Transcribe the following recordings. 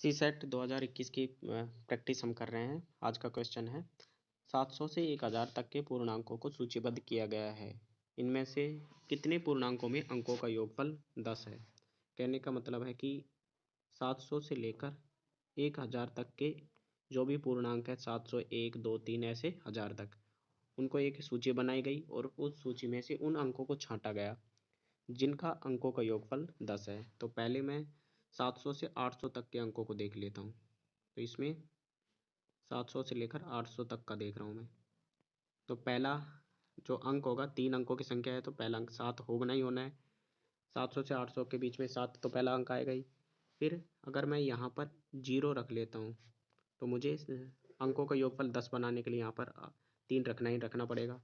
CSAT 2021 की practice हम कर रहे हैं। आज का क्वेश्चन है 700 से 1000 तक के पूर्णांकों को सूचीबद्ध किया गया है। इनमें से कितने पूर्णांकों में अंकों का योगफल 10 है। कहने का मतलब है कि 700 से लेकर 1000 तक के जो भी पूर्णांक है 700, 1, 2, 3 ऐसे 1000 तक, उनको एक सूची बनाई गई और उस सूची में से उन अंकों को छांटा गया जिनका अंकों का योगफल 10 है। तो पहले मैं 700 से 800 तक के अंकों को देख लेता हूँ। तो इसमें 700 से लेकर 800 तक का देख रहा हूँ मैं। तो पहला जो अंक होगा, 3 अंकों की संख्या है तो पहला अंक 7 होना ही होना है। 700 से 800 के बीच में 7 तो पहला अंक आएगा ही। फिर अगर मैं यहाँ पर 0 रख लेता हूँ तो मुझे अंकों का योगफल 10 बनाने के लिए यहाँ पर 3 रखना ही रखना पड़ेगा।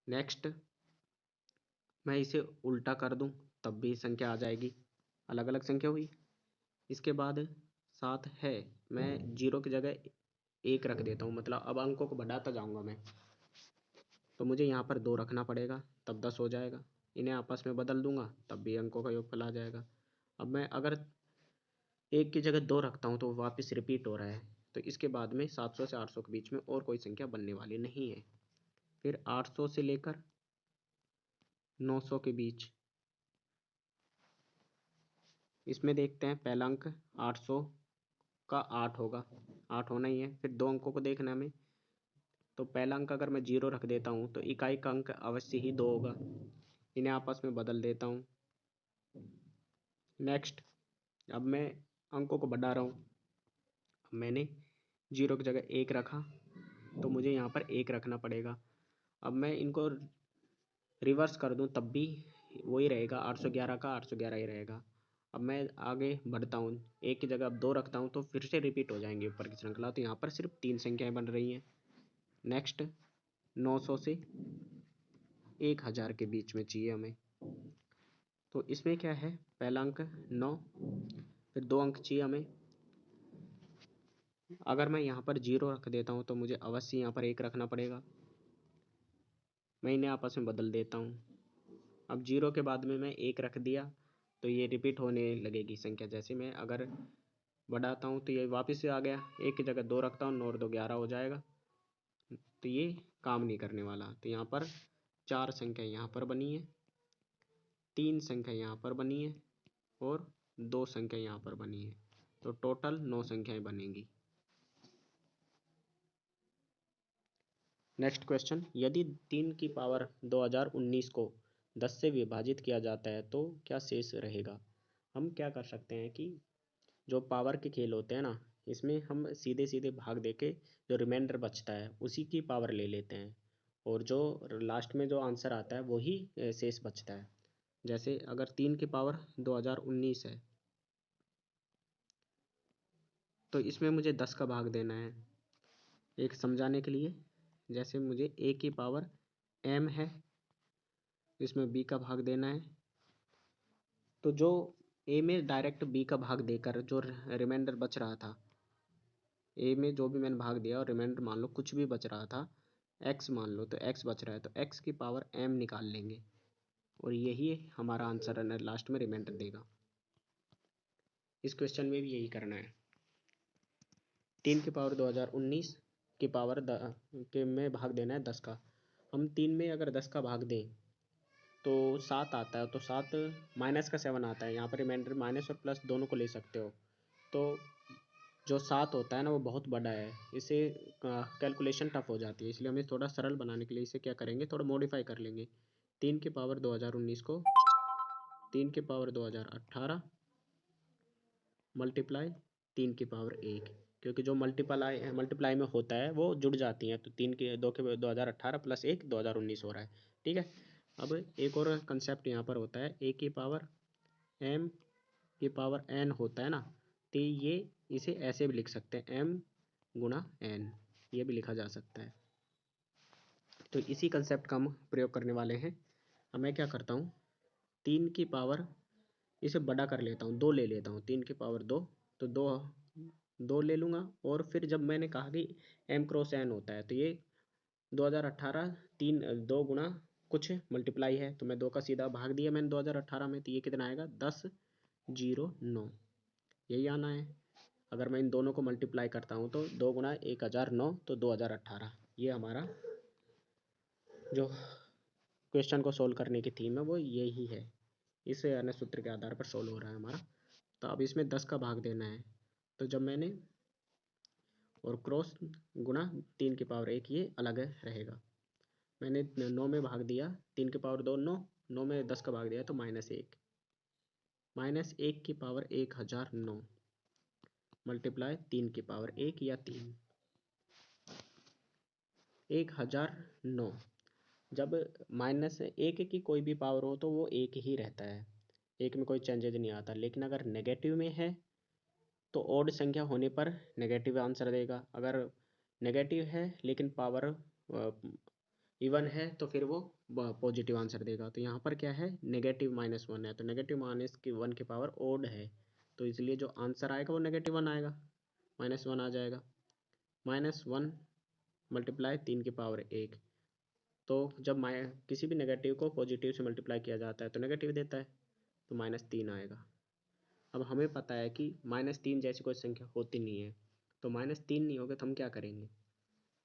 नेक्स्ट मैं इसे उल्टा कर दूं तब भी संख्या आ जाएगी, अलग अलग संख्या हुई। इसके बाद 7 है, मैं 0 की जगह 1 रख देता हूँ, मतलब अब अंकों को बढ़ाता जाऊँगा मैं। तो मुझे यहाँ पर 2 रखना पड़ेगा तब 10 हो जाएगा। इन्हें आपस में बदल दूंगा तब भी अंकों का योगफल आ जाएगा। अब मैं अगर 1 की जगह 2 रखता हूँ तो वापस रिपीट हो रहा है। तो इसके बाद में 700 से 800 के बीच में और कोई संख्या बनने वाली नहीं है। फिर 800 से लेकर 900 के बीच, इसमें देखते हैं पहला अंक 800 का 8 होगा, 8 होना ही है। फिर 2 अंकों को देखना है हमें। तो पहला अंक अगर मैं 0 रख देता हूँ तो इकाई का अंक अवश्य ही 2 होगा। इन्हें आपस में बदल देता हूँ। नेक्स्ट अब मैं अंकों को बढ़ा रहा हूँ। मैंने 0 की जगह 1 रखा तो मुझे यहाँ पर 1 रखना पड़ेगा। अब मैं इनको रिवर्स कर दूँ तब भी वही रहेगा, 811 का 811 ही रहेगा। अब मैं आगे बढ़ता हूँ, 1 की जगह अब 2 रखता हूँ तो फिर से रिपीट हो जाएंगे ऊपर की श्रृंखला। तो यहाँ पर सिर्फ 3 संख्याएं बन रही हैं। नेक्स्ट 900 से 1000 के बीच में चाहिए हमें। तो इसमें क्या है, पहला अंक 9, फिर 2 अंक चाहिए हमें। अगर मैं यहाँ पर 0 रख देता हूँ तो मुझे अवश्य यहाँ पर 1 रखना पड़ेगा। मैं इन्हें आपस में बदल देता हूँ। अब 0 के बाद में मैं 1 रख दिया तो ये रिपीट होने लगेगी संख्या। जैसे मैं अगर बढ़ाता हूँ तो ये वापस से आ गया। 1 की जगह 2 रखता हूँ, 9 और 2 11 हो जाएगा। तो ये काम नहीं करने वाला। तो यहाँ पर 4 संख्या यहाँ पर बनी है, 3 संख्या यहाँ पर बनी है और 2 संख्या यहाँ पर बनी है। तो टोटल 9 संख्याएं बनेंगी। नेक्स्ट क्वेश्चन, यदि 3 की पावर 2019 को 10 से विभाजित किया जाता है तो क्या शेष रहेगा। हम क्या कर सकते हैं कि जो पावर के खेल होते हैं ना, इसमें हम सीधे सीधे भाग देके जो रिमाइंडर बचता है उसी की पावर ले लेते हैं और जो लास्ट में जो आंसर आता है वही शेष बचता है। जैसे अगर 3 की पावर 2019 है तो इसमें मुझे 10 का भाग देना है। एक समझाने के लिए, जैसे मुझे a की पावर m है, इसमें b का भाग देना है। तो जो a में डायरेक्ट b का भाग देकर जो रिमाइंडर बच रहा था, a में जो भी मैंने भाग दिया और रिमाइंडर मान लो कुछ भी बच रहा था, x मान लो, तो x बच रहा है तो x की पावर m निकाल लेंगे और यही हमारा आंसर है, लास्ट में रिमाइंडर देगा। इस क्वेश्चन में भी यही करना है। 3 की पावर 2019 की पावर के में भाग देना है 10 का। हम 3 में अगर 10 का भाग दें तो 7 आता है, तो 7 माइनस का 7 आता है। यहाँ पर रिमाइंडर माइनस और प्लस दोनों को ले सकते हो। तो जो 7 होता है ना वो बहुत बड़ा है, इसे कैलकुलेशन टफ हो जाती है, इसलिए हमें थोड़ा सरल बनाने के लिए इसे क्या करेंगे, थोड़ा मॉडिफाई कर लेंगे। 3 की पावर 2019 को 3 की पावर 2018 मल्टीप्लाई 3 की पावर 1, क्योंकि जो मल्टीप्लाई में होता है वो जुड़ जाती हैं। तो 3 के 2 के 2018 प्लस 1 2019 हो रहा है। ठीक है। अब एक और कंसेप्ट यहाँ पर होता है, a की पावर m की पावर n होता है ना, तो ये इसे ऐसे भी लिख सकते हैं, m गुणा n, ये भी लिखा जा सकता है। तो इसी कंसेप्ट का हम प्रयोग करने वाले हैं। अब मैं क्या करता हूँ, 3 की पावर इसे बड़ा कर लेता हूँ, 2 ले लेता हूँ। 3 की पावर 2, तो 2 ले लूँगा। और फिर जब मैंने कहा कि m क्रॉस n होता है तो ये 2018 2 गुणा कुछ मल्टीप्लाई है, तो मैं 2 का सीधा भाग दिया मैंने 2018 में, तो ये कितना आएगा 10, 0, 9। यही आना है। अगर मैं इन दोनों को मल्टीप्लाई करता हूँ तो 2 गुना 1009 तो 2018। ये हमारा जो क्वेश्चन को सोल्व करने की थीम है वो यही है। इस अन्य सूत्र के आधार पर सोल्व हो रहा है हमारा। तो अब इसमें 10 का भाग देना है। तो जब मैंने और क्रॉस गुना 3 की पावर 1 ये अलग रहेगा। मैंने 9 में भाग दिया, 3 की पावर 2 9, 9 में 10 का भाग दिया तो -1, -1 की पावर 1009 मल्टीप्लाई 3 की पावर 1 या 3, 1009। जब -1 की कोई भी पावर हो तो वो 1 ही रहता है, 1 में कोई चेंजेज नहीं आता। लेकिन अगर नेगेटिव में है तो ओड संख्या होने पर नेगेटिव आंसर देगा। अगर नेगेटिव है लेकिन पावर इवन है तो फिर वो पॉजिटिव आंसर देगा। तो यहाँ पर क्या है, नेगेटिव -1 है तो नेगेटिव -1 की पावर ओड है, तो इसलिए जो आंसर आएगा वो -1 आएगा, -1 आ जाएगा। -1 मल्टीप्लाई 3 की पावर 1। तो जब किसी भी नेगेटिव को पॉजिटिव से मल्टीप्लाई किया जाता है तो नेगेटिव देता है, तो -3 आएगा। अब हमें पता है कि -3 जैसी कोई संख्या होती नहीं है, तो -3 नहीं होगा तो हम क्या करेंगे।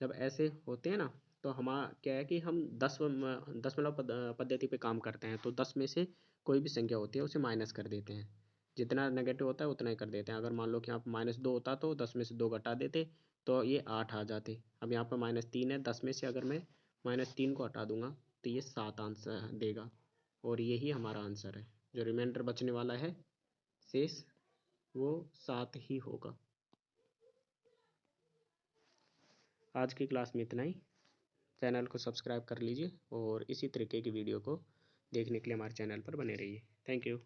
जब ऐसे होते हैं ना तो हम क्या है कि हम दशमलव पद्धति पे काम करते हैं। तो 10 में से कोई भी संख्या होती है उसे माइनस कर देते हैं, जितना नेगेटिव होता है उतना ही कर देते हैं। अगर मान लो कि यहाँ पर -2 होता तो 10 में से 2 घटा देते तो ये 8 आ जाते। अब यहाँ पर -3 है, 10 में से अगर मैं -3 को हटा दूंगा तो ये 7 आंसर देगा, और यही हमारा आंसर है। जो रिमाइंडर बचने वाला है शेष वो 7 ही होगा। आज की क्लास में इतना ही। चैनल को सब्सक्राइब कर लीजिए और इसी तरीके की वीडियो को देखने के लिए हमारे चैनल पर बने रहिए। Thank you.